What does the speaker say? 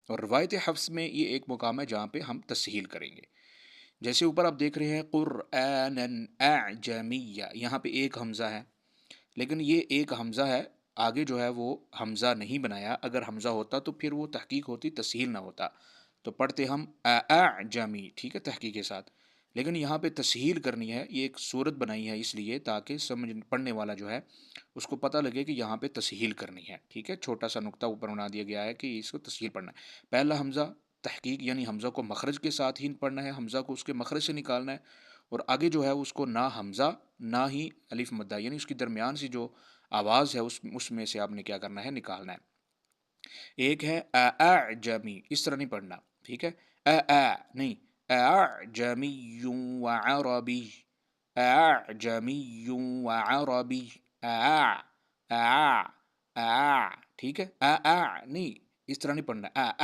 اور روایت حفظ میں یہ ایک مقام ہے جہاں پہ ہم تسہیل کریں گے. جیسے اوپر آپ دیکھ رہے ہیں قرآنًا اعجمیہ، یہاں پہ ایک حمزہ ہے، لیکن یہ ایک حمزہ ہے، آگے جو ہے وہ حمزہ نہیں بنایا. اگر حمزہ ہوتا تو پھر وہ تحقیق ہوتی، تسہیل نہ ہوتا، تو پڑھتے ہم اعجمی، ٹھیک ہے، تحقیق کے ساتھ. لیکن یہاں پہ تسہیل کرنی ہے، یہ ایک صورت بنائی ہے اس لیے تاکہ سمجھ پڑھنے والا جو ہے اس کو پتہ لگے کہ یہاں پہ تسہیل کرنی ہے. ٹھیک ہے، چھوٹا سا نقطہ اوپر بنا دیا گیا ہے کہ اس کو تسہیل پڑھنا ہے. پہلا حمزہ تحقیق، یعنی حمزہ کو مخرج کے ساتھ ہی پڑھنا ہے، حمزہ کو اس کے مخرج سے نکالنا ہے. اور آگے جو ہے اس کو نہ حمزہ نہ ہی الف مدہ، یعنی اس کی درمیان سی جو آواز ہے اس میں سے آپ نے کیا کرنا ہے، نکالنا ہے. ایک ہے اعجمی، اس طرح نہیں پڑھنا، ٹھیک ہے، نہیں، اعجمی وعربی، اعجمی وعربی، ٹھیک ہے، نہیں، اس طرح نہیں پڑھنا.